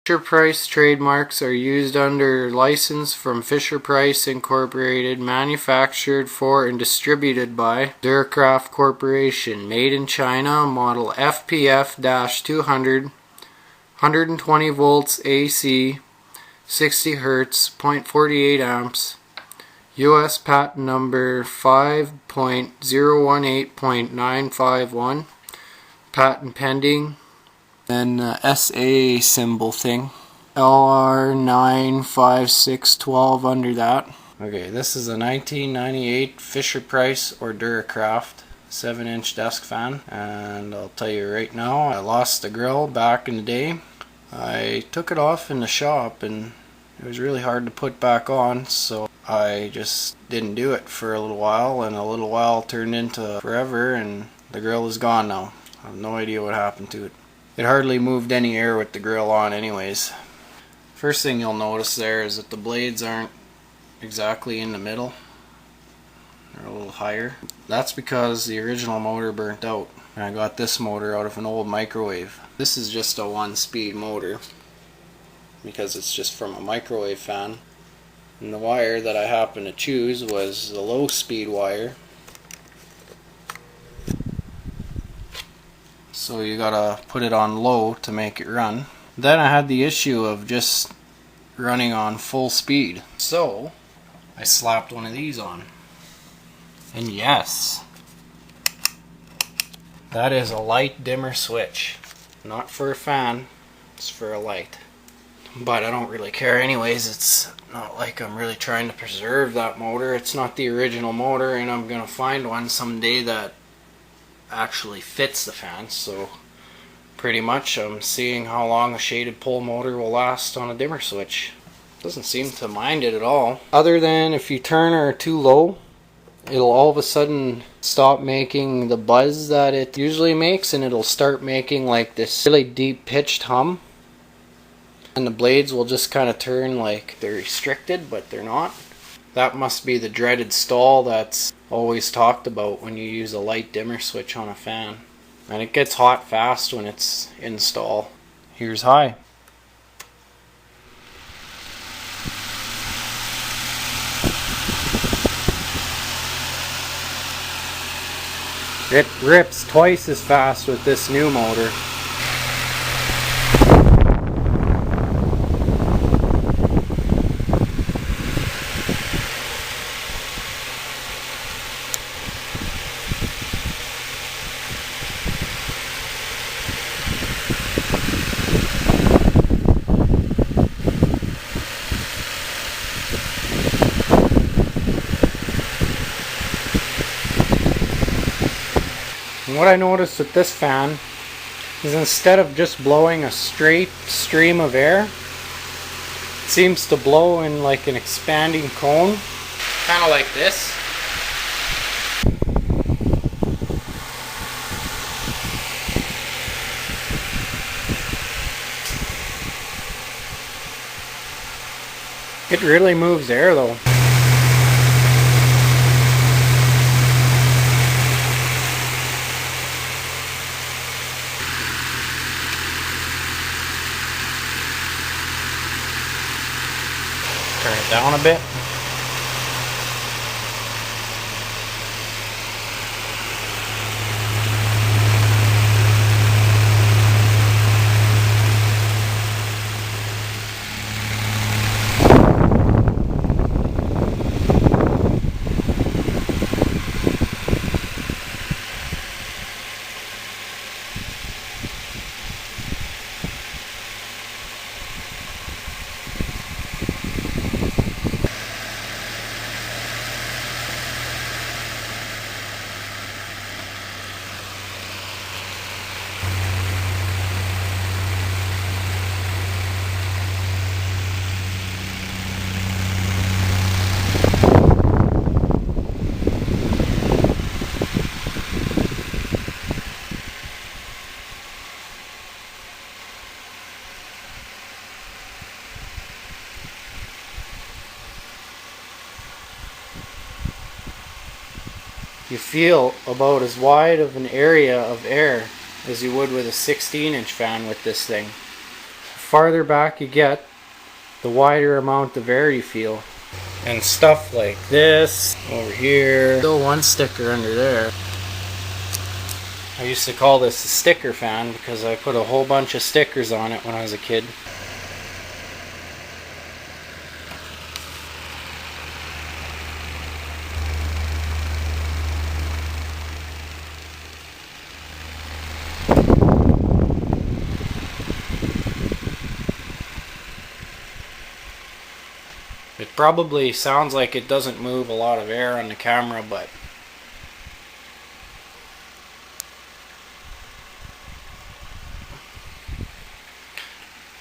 Fisher-Price trademarks are used under license from Fisher-Price Incorporated, manufactured for and distributed by Duracraft Corporation, made in China, model FPF-200, 120 volts AC, 60 Hz, 0.48 amps, US patent number 5.018.951, patent pending. Then SA symbol thing, LR95612 under that. Okay, this is a 1998 Fisher-Price or Duracraft 7-inch desk fan, and I'll tell you right now, I lost the grill back in the day. I took it off in the shop and it was really hard to put back on, so I just didn't do it for a little while, and a little while turned into forever, and the grill is gone now. I have no idea what happened to it. It hardly moved any air with the grill on anyways. First thing you'll notice there is that the blades aren't exactly in the middle. They're a little higher. That's because the original motor burnt out. And I got this motor out of an old microwave. This is just a 1-speed motor because it's just from a microwave fan. And the wire that I happened to choose was the low-speed wire. So you gotta put it on low to make it run. Then I had the issue of just running on full speed. So I slapped one of these on. And yes, that is a light dimmer switch. Not for a fan, it's for a light. But I don't really care anyways. It's not like I'm really trying to preserve that motor. It's not the original motor, and I'm gonna find one someday that actually fits the fan, so pretty much I'm seeing how long a shaded pole motor will last on a dimmer switch. Doesn't seem to mind it at all, other than if you turn her too low, it'll all of a sudden stop making the buzz that it usually makes, and it'll start making like this really deep pitched hum, and the blades will just kind of turn like they're restricted, but they're not. That must be the dreaded stall that's always talked about when you use a light dimmer switch on a fan. And it gets hot fast when it's in stall. Here's high. It rips twice as fast with this new motor. And what I noticed with this fan is instead of just blowing a straight stream of air, it seems to blow in like an expanding cone, kind of like this. It really moves air though. Turn it down a bit. You feel about as wide of an area of air as you would with a 16-inch fan with this thing. farther back you get, the wider amount of air you feel. And stuff like this over here. Still one sticker under there. I used to call this a sticker fan because I put a whole bunch of stickers on it when I was a kid. It probably sounds like it doesn't move a lot of air on the camera, but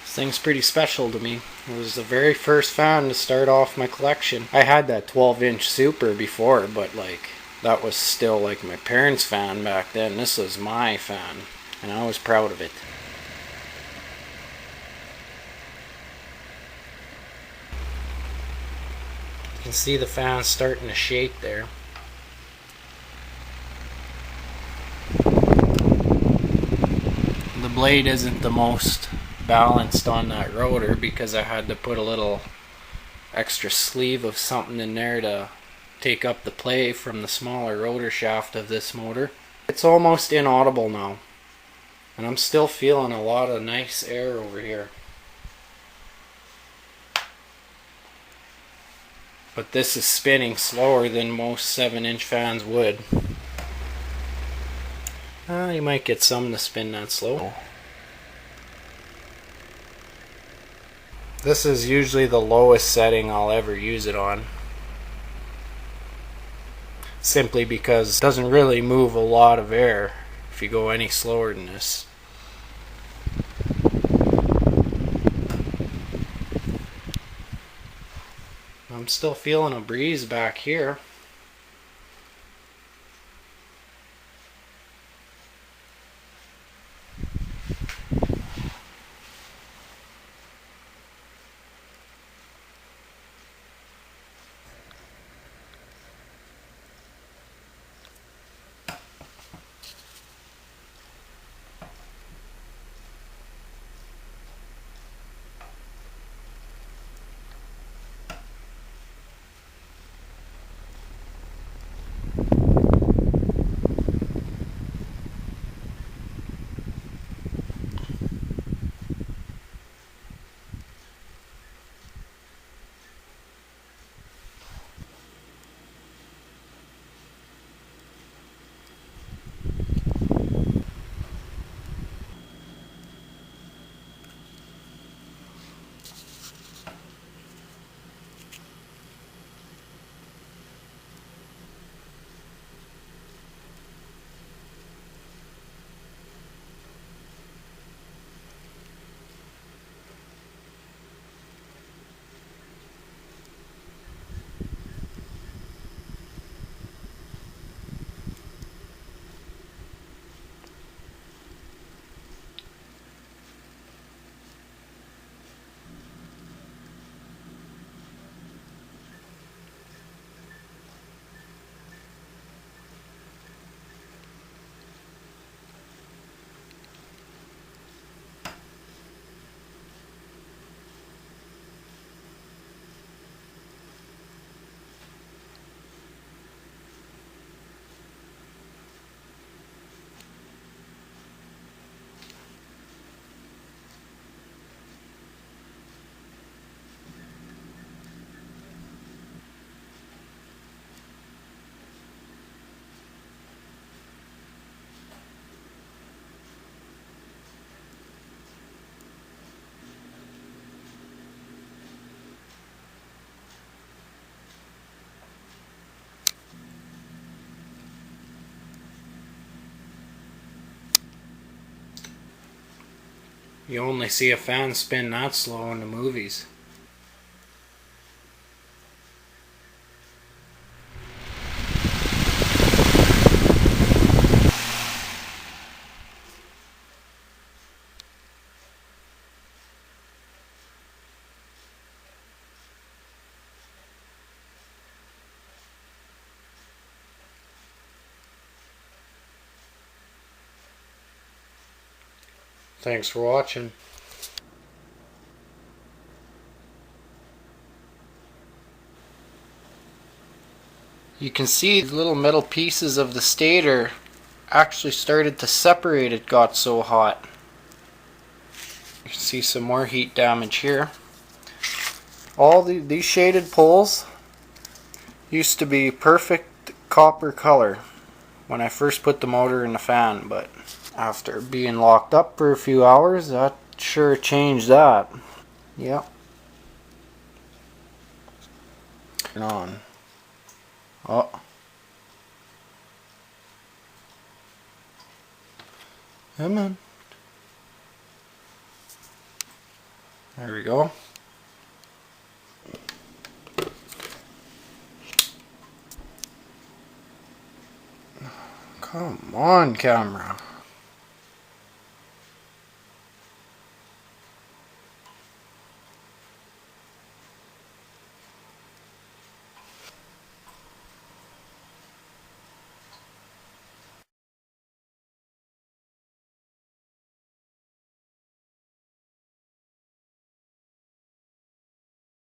this thing's pretty special to me. It was the very first fan to start off my collection. I had that 12-inch Super before, but like that was still like my parents' fan back then. This was my fan, and I was proud of it. You can see the fan starting to shake there. The blade isn't the most balanced on that rotor because I had to put a little extra sleeve of something in there to take up the play from the smaller rotor shaft of this motor. It's almost inaudible now, and I'm still feeling a lot of nice air over here. But this is spinning slower than most 7-inch fans would. You might get some to spin that slow. This is usually the lowest setting I'll ever use it on. Simply because it doesn't really move a lot of air if you go any slower than this. I'm still feeling a breeze back here. You only see a fan spin that slow in the movies. Thanks for watching. You can see the little metal pieces of the stator actually started to separate. It got so hot. You can see some more heat damage here. All these shaded poles used to be perfect copper color when I first put the motor in the fan, but after being locked up for a few hours, that sure changed that. Yep. Turn on. Oh. Come on. There we go. Come on, camera.